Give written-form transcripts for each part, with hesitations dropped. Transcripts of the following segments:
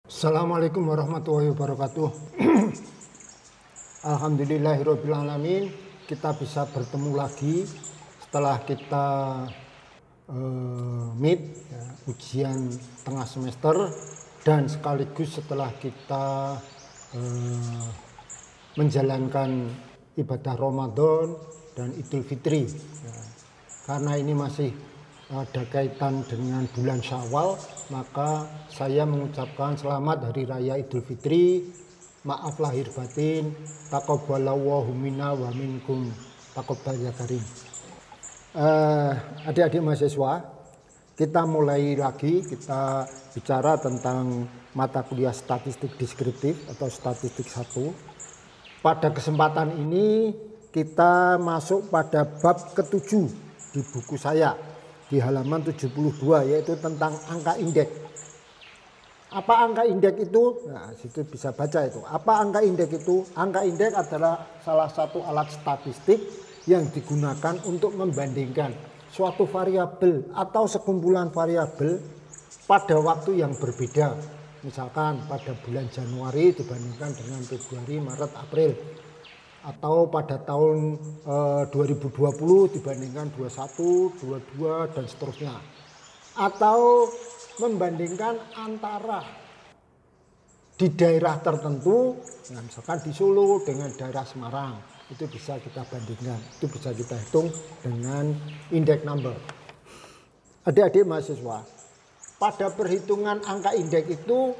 Assalamualaikum warahmatullahi wabarakatuh. Alhamdulillahirrabbilalamin, kita bisa bertemu lagi setelah kita meet ya, ujian tengah semester, dan sekaligus setelah kita menjalankan ibadah Ramadan dan Idul Fitri ya. Karena ini masih ada kaitan dengan bulan Syawal, maka saya mengucapkan selamat Hari Raya Idul Fitri, maaf lahir batin, taqabbalallahu minna wa minkum, taqabbal ya karim. Adik-adik mahasiswa, kita mulai lagi, kita bicara tentang mata kuliah statistik deskriptif atau statistik 1. Pada kesempatan ini kita masuk pada bab ke-7 di buku saya, di halaman 72, yaitu tentang angka indeks. Apa angka indeks itu? Nah, situ bisa baca itu. Apa angka indeks itu? Angka indeks adalah salah satu alat statistik yang digunakan untuk membandingkan suatu variabel atau sekumpulan variabel pada waktu yang berbeda. Misalkan pada bulan Januari dibandingkan dengan Februari, Maret, April. Atau pada tahun 2020 dibandingkan 21, 22, dan seterusnya. Atau membandingkan antara di daerah tertentu, nah misalkan di Solo dengan daerah Semarang, itu bisa kita bandingkan, itu bisa kita hitung dengan indeks number. Adik-adik mahasiswa, pada perhitungan angka indeks itu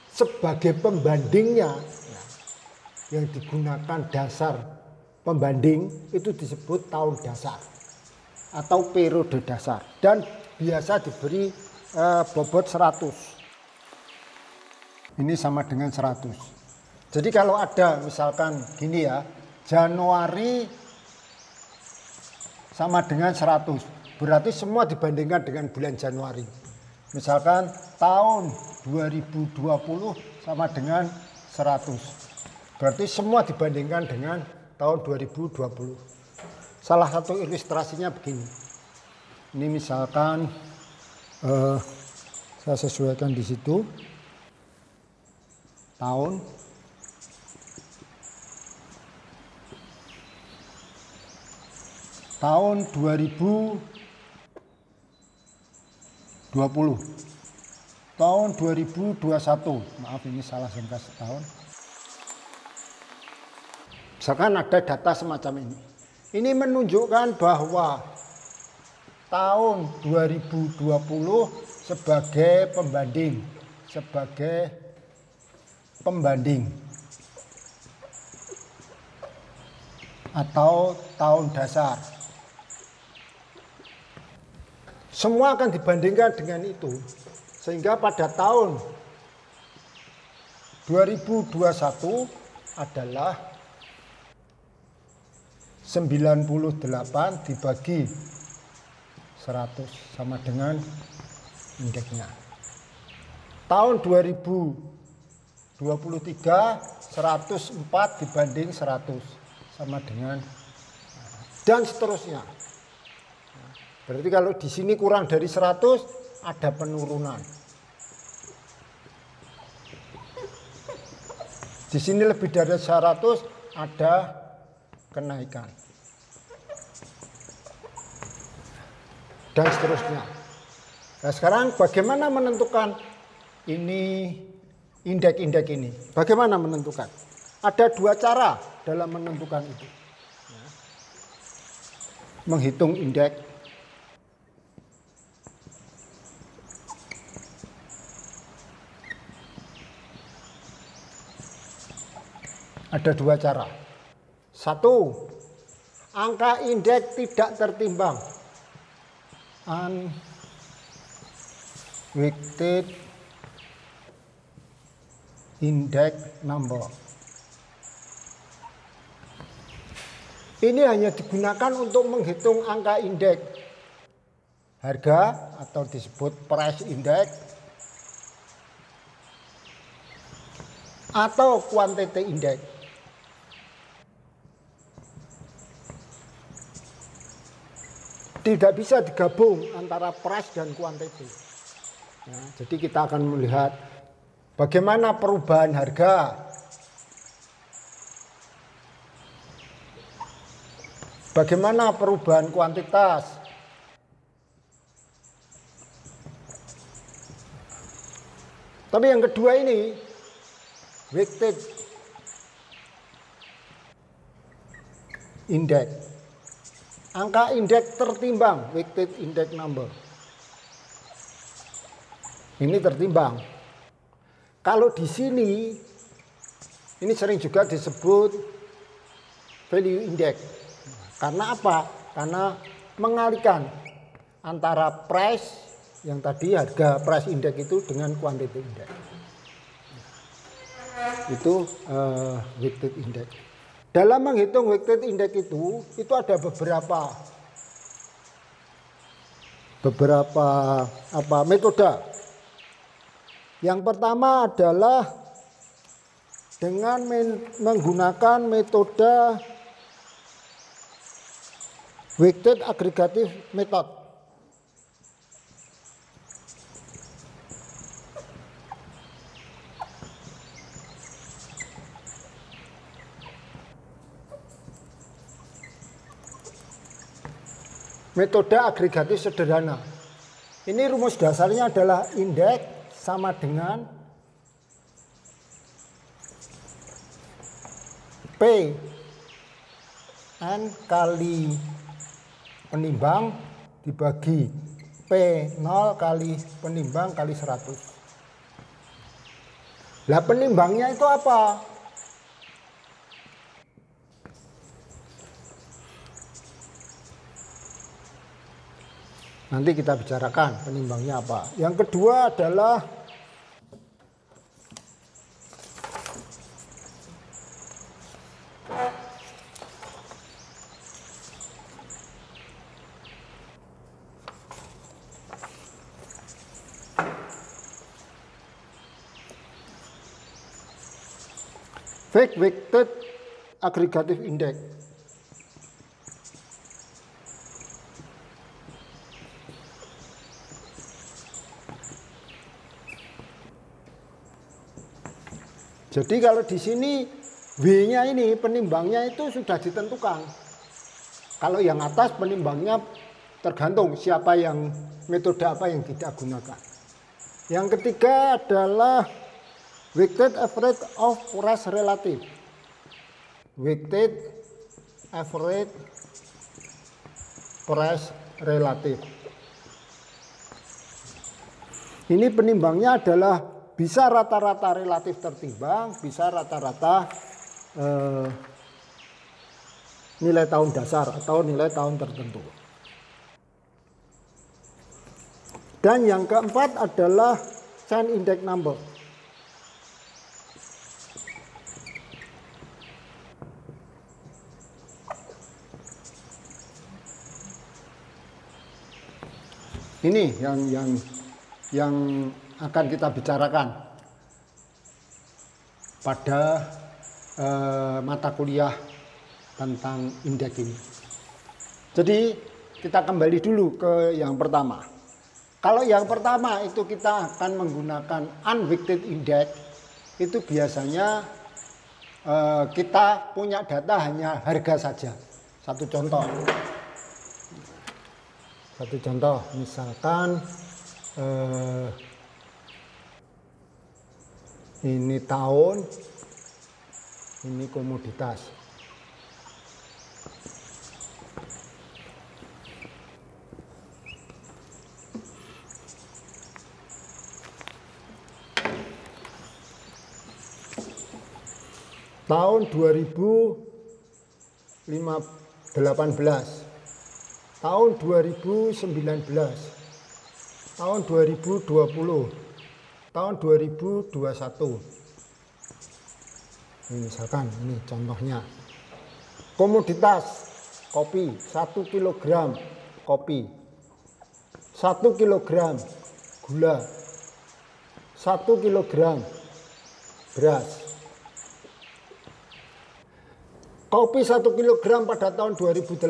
sebagai pembandingnya, yang digunakan dasar pembanding itu disebut tahun dasar atau periode dasar, dan biasa diberi bobot 100. Ini sama dengan 100. Jadi kalau ada misalkan gini ya, Januari sama dengan 100, berarti semua dibandingkan dengan bulan Januari. Misalkan tahun 2020 sama dengan 100. Berarti semua dibandingkan dengan tahun 2020. Salah satu ilustrasinya begini. Ini misalkan saya sesuaikan di situ. Tahun tahun 2020. Tahun 2021. Maaf, ini salah jangka setahun. Misalkan ada data semacam ini. Ini menunjukkan bahwa tahun 2020 sebagai pembanding atau tahun dasar. Semua akan dibandingkan dengan itu. Sehingga pada tahun 2021 adalah 98 dibagi 100 sama dengan indeksnya. Tahun 2023 104 dibanding 100 sama dengan, dan seterusnya. Berarti kalau di sini kurang dari 100 ada penurunan. Di sini lebih dari 100 ada kenaikan. Dan seterusnya. Nah, sekarang bagaimana menentukan ini indeks-indeks ini? Bagaimana menentukan? Ada dua cara dalam menentukan itu. Menghitung indeks. Ada dua cara. Satu, angka indeks tidak tertimbang. Unweighted index number. Ini hanya digunakan untuk menghitung angka indeks. Harga atau disebut price index atau quantity index. Tidak bisa digabung antara price dan quantity. Ya, jadi kita akan melihat Bagaimana perubahan harga? Bagaimana perubahan kuantitas? Tapi yang kedua ini, weighted index. Angka indeks tertimbang, weighted index number. Ini tertimbang. Kalau di sini, ini sering juga disebut value index. Karena apa? Karena mengalihkan antara price yang tadi harga price index itu dengan quantity index. Itu weighted index. Dalam menghitung weighted index itu ada beberapa metode. Yang pertama adalah dengan menggunakan metode weighted aggregative method. Metode agregatif sederhana. Ini rumus dasarnya adalah indeks sama dengan P N kali penimbang dibagi P0 kali penimbang kali 100. Lah penimbangnya itu apa? Nanti kita bicarakan penimbangnya apa. Yang kedua adalah weighted aggregative index. Jadi kalau di sini W-nya ini penimbangnya itu sudah ditentukan. Kalau yang atas penimbangnya tergantung siapa yang metode apa yang kita gunakan. Yang ketiga adalah weighted average of price relative. Weighted average price relative. Ini penimbangnya adalah bisa rata-rata relatif tertimbang, bisa rata-rata nilai tahun dasar atau nilai tahun tertentu. Dan yang keempat adalah change index number. Ini yang akan kita bicarakan pada mata kuliah tentang indeks ini. Jadi kita kembali dulu ke yang pertama. Kalau yang pertama itu kita akan menggunakan unweighted index, itu biasanya kita punya data hanya harga saja. Satu contoh misalkan ini tahun, ini komoditas. Tahun 2018, tahun 2019, tahun 2020, tahun 2021. Ini misalkan ini contohnya. Komoditas kopi 1 kg kopi, 1 kg gula, 1 kg beras. Kopi 1 kg pada tahun 2018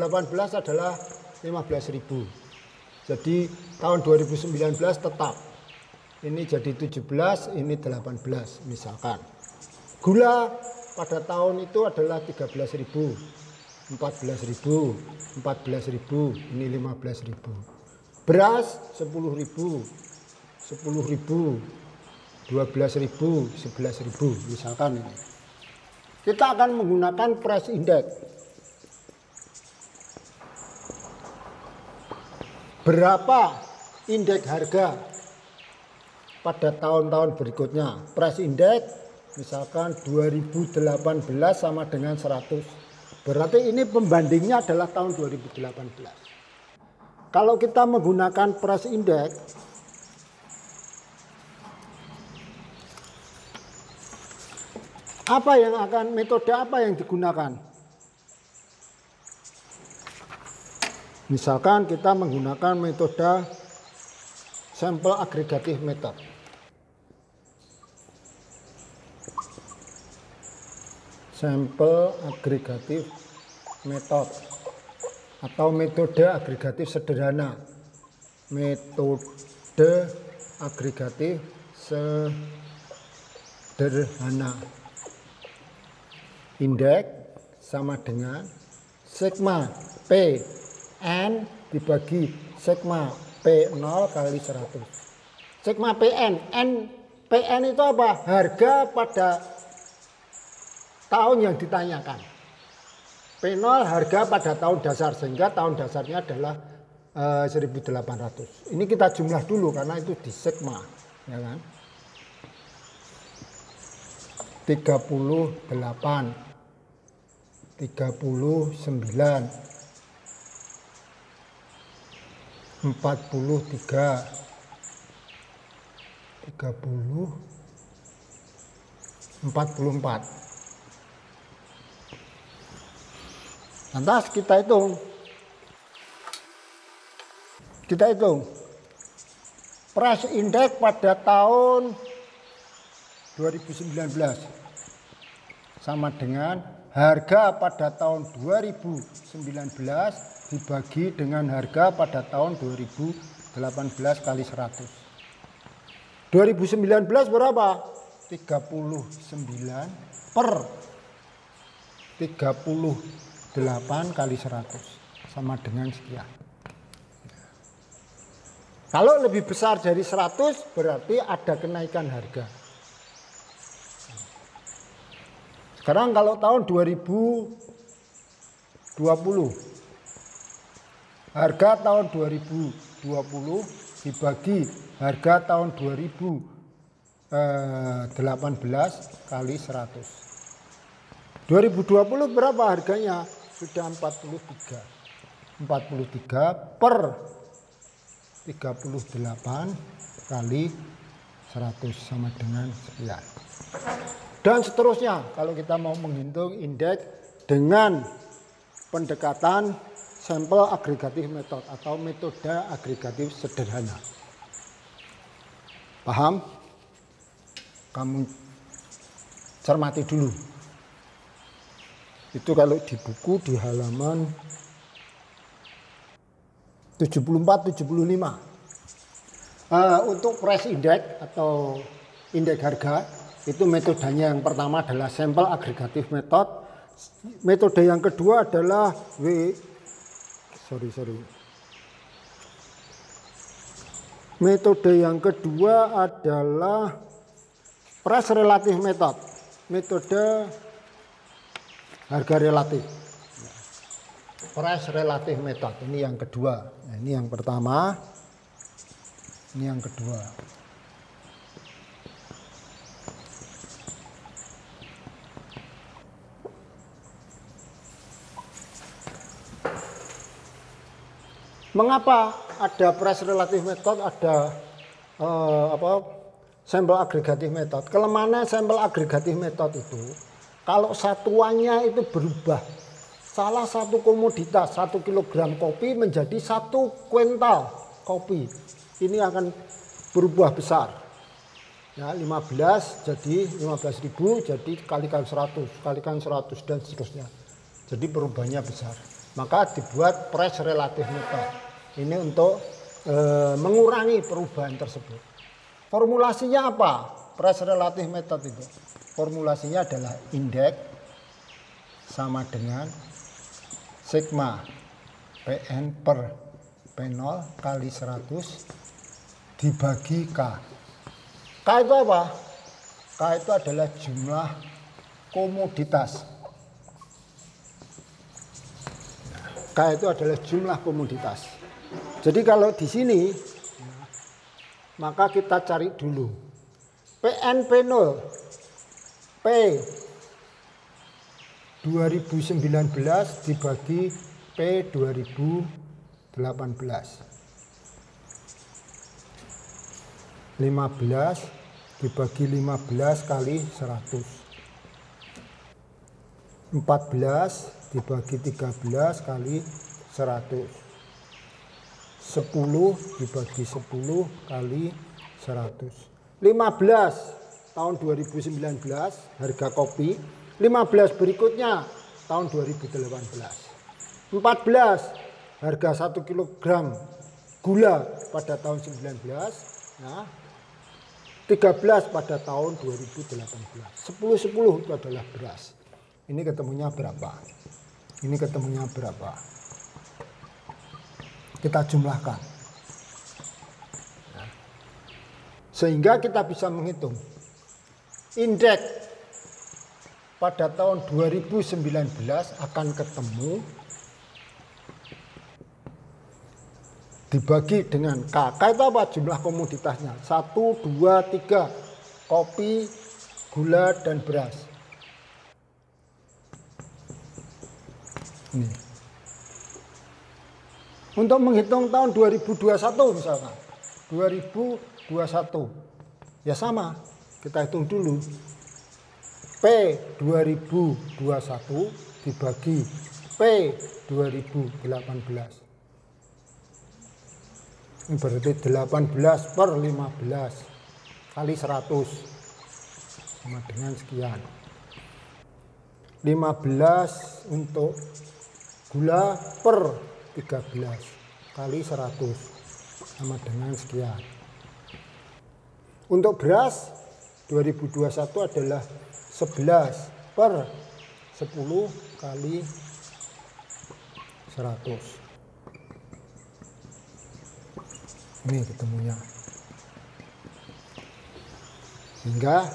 adalah 15.000. Jadi tahun 2019 tetap ini jadi 17, ini 18 misalkan. Gula pada tahun itu adalah 13.000, 14.000, 14.000, ini 15.000. Beras 10.000, 10.000, 12.000, 11.000 misalkan ini. Kita akan menggunakan price index. Berapa indeks harga pada tahun-tahun berikutnya? Price index misalkan 2018 sama dengan 100. Berarti ini pembandingnya adalah tahun 2018. Kalau kita menggunakan price index, metode apa yang digunakan? Misalkan kita menggunakan metode sampel agregatif method. Sampel agregatif method atau metode agregatif sederhana. Metode agregatif sederhana. Indeks sama dengan sigma P N dibagi sigma P0 kali 100. Sigma PN, PN itu apa? Harga pada tahun yang ditanyakan. P0 harga pada tahun dasar, sehingga tahun dasarnya adalah 1.800. Ini kita jumlah dulu karena itu di sigma, ya kan? 38, 39, 43, 30, 44. Lantas kita hitung. Price index pada tahun 2019 sama dengan harga pada tahun 2019 dibagi dengan harga pada tahun 2018 kali 100. 2019 berapa? 39 per 38 kali 100 sama dengan sekian. Kalau lebih besar dari 100 berarti ada kenaikan harga. Sekarang kalau tahun 2020, harga tahun 2020 dibagi harga tahun 2018 kali 100. 2020 berapa harganya? Sudah 43. 43 per 38 kali 100 sama dengan sekian. Dan seterusnya kalau kita mau menghitung indeks dengan pendekatan sampel agregatif method atau metode agregatif sederhana. Paham? Kamu cermati dulu. Itu kalau di buku di halaman 74-75. Untuk price index atau indeks harga, itu metodenya yang pertama adalah sampel agregatif method. Metode yang kedua adalah Metode yang kedua adalah price relative method. Metode harga relatif. Price relative method ini yang kedua. Nah, ini yang pertama. Ini yang kedua. Mengapa ada price relative method, ada sampel agregatif method? Kelemahannya sampel agregatif method itu kalau satuannya itu berubah. Salah satu komoditas 1 kg kopi menjadi 1 kuintal kopi. Ini akan berubah besar. Ya, 15 jadi 15.000 jadi kalikan 100, kalikan 100 dan seterusnya. Jadi perubahannya besar. Maka dibuat price relative method. Ini untuk mengurangi perubahan tersebut. Formulasinya apa? Press relative method itu. Formulasinya adalah indeks sama dengan sigma Pn per P0 kali 100 dibagi K. K itu apa? K itu adalah jumlah komoditas. K itu adalah jumlah komoditas. Jadi kalau di sini, maka kita cari dulu Pn P0 P 2019 dibagi P 2018. 15 dibagi 15 kali 100. 14 dibagi 13 kali 100. 10 dibagi 10 kali 100. 15 tahun 2019 harga kopi. 15 berikutnya tahun 2018. 14 harga 1 kg gula pada tahun 19. Nah, 13 pada tahun 2018. 10 itu adalah beras. Ini ketemunya berapa? Ini ketemunya berapa? Kita jumlahkan. Sehingga kita bisa menghitung indeks pada tahun 2019 akan ketemu dibagi dengan K. K itu apa? Jumlah komoditasnya. 1, 2, 3. Kopi, gula, dan beras. Ini. Untuk menghitung tahun 2021 misalkan. 2021. Ya sama. Kita hitung dulu. P 2021 dibagi P 2018. Ini berarti 18 per 15 kali 100 sama dengan sekian. 15 untuk gula per 13 kali 100 sama dengan sekian. Untuk beras 2021 adalah 11 per 10 kali 100. Ini ketemunya. Sehingga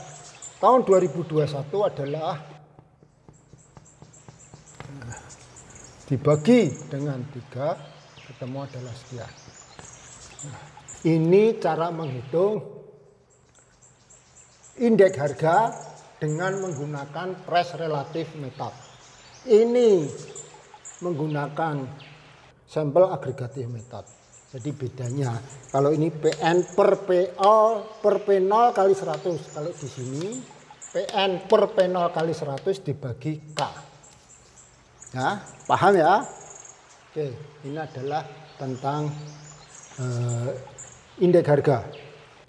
tahun 2021 adalah dibagi dengan 3, ketemu adalah sekian. Nah, ini cara menghitung indeks harga dengan menggunakan price relative method. Ini menggunakan sampel agregative method. Jadi bedanya, kalau ini Pn per PO per P0 kali 100. Kalau di sini Pn per P0 kali 100 dibagi K. Ya, paham ya? Oke, ini adalah tentang indeks harga.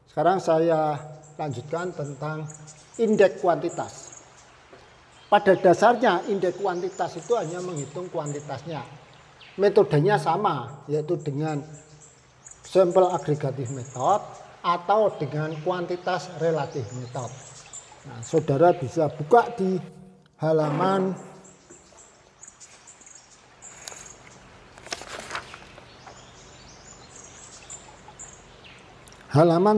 Sekarang saya lanjutkan tentang indeks kuantitas. Pada dasarnya indeks kuantitas itu hanya menghitung kuantitasnya. Metodenya sama, yaitu dengan sampel agregative method atau dengan kuantitas relative method. Nah, saudara bisa buka di halaman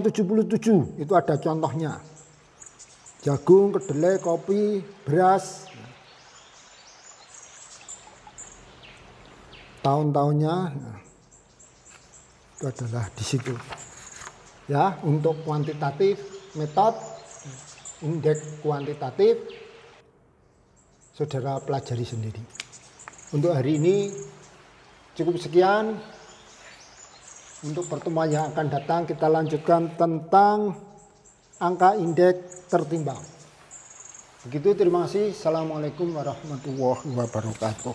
77, itu ada contohnya. Jagung, kedelai, kopi, beras. Tahun-tahunnya itu adalah di situ. Ya, untuk kuantitatif metode, indeks kuantitatif, saudara pelajari sendiri. Untuk hari ini cukup sekian. Untuk pertemuan yang akan datang kita lanjutkan tentang angka indeks tertimbang. Begitu, terima kasih. Assalamualaikum warahmatullahi wabarakatuh.